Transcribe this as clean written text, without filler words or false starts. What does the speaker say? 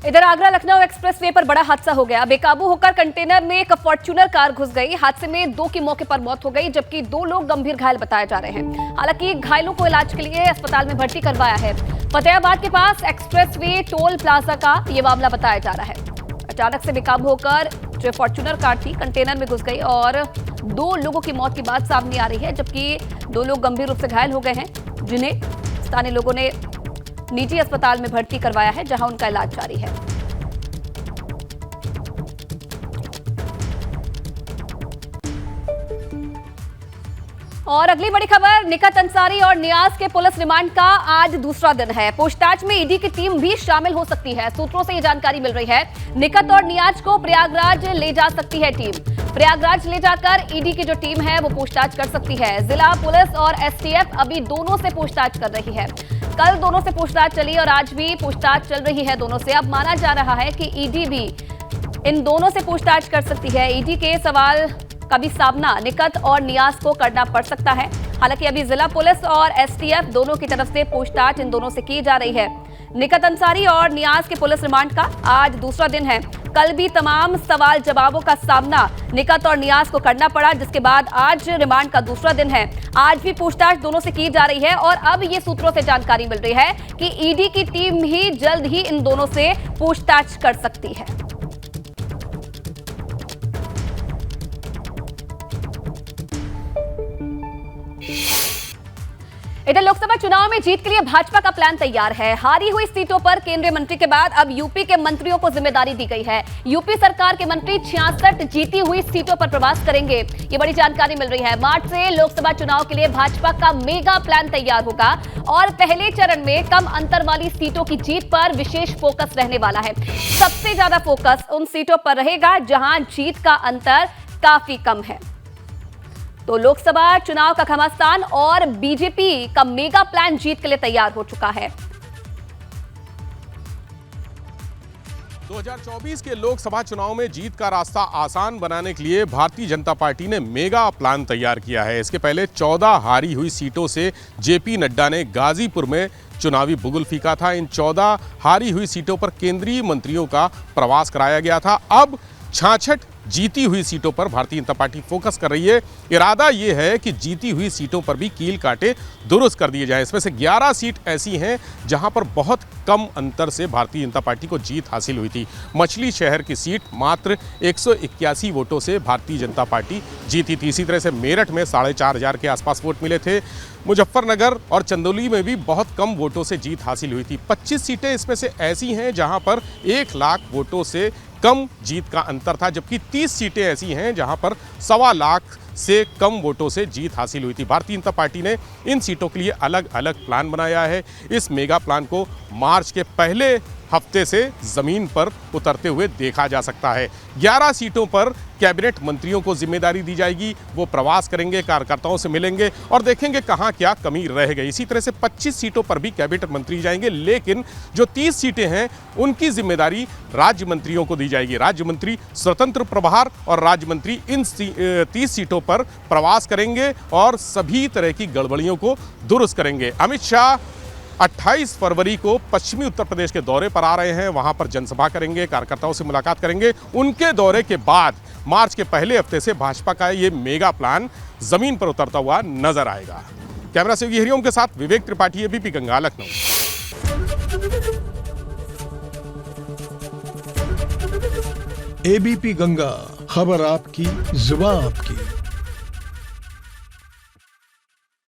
इधर आगरा लखनऊ एक्सप्रेसवे पर बड़ा हादसा हो गया। बेकाबू होकर कंटेनर में एक फॉर्च्यूनर कार घुस गई। हादसे में 2 की मौके पर मौत हो गई, जबकि 2 लोग गंभीर घायल बताए जा रहे हैं। हालांकि घायलों को इलाज के लिए अस्पताल में भर्ती करवाया है। फतेहाबाद के पास एक्सप्रेसवे टोल प्लाजा का ये मामला बताया जा रहा है। अचानक से बेकाबू होकर जो फॉर्च्यूनर कार थी कंटेनर में घुस गई और 2 लोगों की मौत की बात सामने आ रही है, जबकि 2 लोग गंभीर रूप से घायल हो गए हैं, जिन्हें स्थानीय लोगों ने निजी अस्पताल में भर्ती करवाया है, जहां उनका इलाज जारी है। और अगली बड़ी खबर, निकत अंसारी और नियाज के पुलिस रिमांड का आज दूसरा दिन है। पूछताछ में ईडी की टीम भी शामिल हो सकती है। सूत्रों से ये जानकारी मिल रही है। निकत और नियाज को प्रयागराज ले जा सकती है टीम। प्रयागराज ले जाकर ईडी की जो टीम है वो पूछताछ कर सकती है। जिला पुलिस और एसटीएफ अभी दोनों से पूछताछ कर रही है। कल दोनों से पूछताछ चली और आज भी पूछताछ चल रही है दोनों से। अब माना जा रहा है कि ईडी भी इन दोनों से पूछताछ कर सकती है। ईडी के सवाल का भी सामना निकत और नियाज को करना पड़ सकता है। हालांकि अभी जिला पुलिस और एसटीएफ दोनों की तरफ से पूछताछ इन दोनों से की जा रही है। निकत अंसारी और नियाज के पुलिस रिमांड का आज दूसरा दिन है। कल भी तमाम सवाल जवाबों का सामना निकत और नियाज को करना पड़ा, जिसके बाद आज रिमांड का दूसरा दिन है। आज भी पूछताछ दोनों से की जा रही है और अब ये सूत्रों से जानकारी मिल रही है कि ईडी की टीम ही जल्द ही इन दोनों से पूछताछ कर सकती है। इधर लोकसभा चुनाव में जीत के लिए भाजपा का प्लान तैयार है। हारी हुई सीटों पर केंद्रीय मंत्री के बाद अब यूपी के मंत्रियों को जिम्मेदारी दी गई है। यूपी सरकार के मंत्री 66 जीती हुई सीटों पर प्रवास करेंगे। ये बड़ी जानकारी मिल रही है। मार्च से लोकसभा चुनाव के लिए भाजपा का मेगा प्लान तैयार होगा और पहले चरण में कम अंतर वाली सीटों की जीत पर विशेष फोकस रहने वाला है। सबसे ज्यादा फोकस उन सीटों पर रहेगा जहां जीत का अंतर काफी कम है। तो लोकसभा चुनाव का घमासान और बीजेपी का मेगा प्लान जीत के लिए तैयार हो चुका है। 2024 के लोकसभा चुनाव में जीत का रास्ता आसान बनाने के लिए भारतीय जनता पार्टी ने मेगा प्लान तैयार किया है। इसके पहले 14 हारी हुई सीटों से जेपी नड्डा ने गाजीपुर में चुनावी बुगुल फीका था। इन 14 हारी हुई सीटों पर केंद्रीय मंत्रियों का प्रवास कराया गया था। अब 66 जीती हुई सीटों पर भारतीय जनता पार्टी फोकस कर रही है। इरादा यह है कि जीती हुई सीटों पर भी कील कांटे दुरुस्त कर दिए जाएं। इसमें से 11 सीट ऐसी हैं जहां पर बहुत कम अंतर से भारतीय जनता पार्टी को जीत हासिल हुई थी। मछली शहर की सीट मात्र 181 वोटों से भारतीय जनता पार्टी जीती थी। इसी तरह से मेरठ में 4500 के आसपास वोट मिले थे। मुजफ्फरनगर और चंदौली में भी बहुत कम वोटों से जीत हासिल हुई थी। 25 सीटें इसमें से ऐसी हैं जहां पर 1 लाख वोटों से कम जीत का अंतर था, जबकि 30 सीटें ऐसी हैं जहां पर 1.25 लाख से कम वोटों से जीत हासिल हुई थी। भारतीय जनता पार्टी ने इन सीटों के लिए अलग अलग प्लान बनाया है। इस मेगा प्लान को मार्च के पहले हफ्ते से जमीन पर उतरते हुए देखा जा सकता है। 11 सीटों पर कैबिनेट मंत्रियों को जिम्मेदारी दी जाएगी। वो प्रवास करेंगे, कार्यकर्ताओं से मिलेंगे और देखेंगे कहां क्या कमी रह गई। इसी तरह से 25 सीटों पर भी कैबिनेट मंत्री जाएंगे, लेकिन जो 30 सीटें हैं उनकी जिम्मेदारी राज्य मंत्रियों को दी जाएगी। राज्य मंत्री स्वतंत्र प्रभार और राज्य मंत्री इन 30 सीटों पर प्रवास करेंगे और सभी तरह की गड़बड़ियों को दुरुस्त करेंगे। अमित शाह 28 फरवरी को पश्चिमी उत्तर प्रदेश के दौरे पर आ रहे हैं। वहां पर जनसभा करेंगे, कार्यकर्ताओं से मुलाकात करेंगे। उनके दौरे के बाद मार्च के पहले हफ्ते से भाजपा का ये मेगा प्लान जमीन पर उतरता हुआ नजर आएगा। कैमरा सहयोगी हरिओम के साथ विवेक त्रिपाठी, एबीपी गंगा, लखनऊ। एबीपी गंगा, खबर आपकी, जुबान आपकी।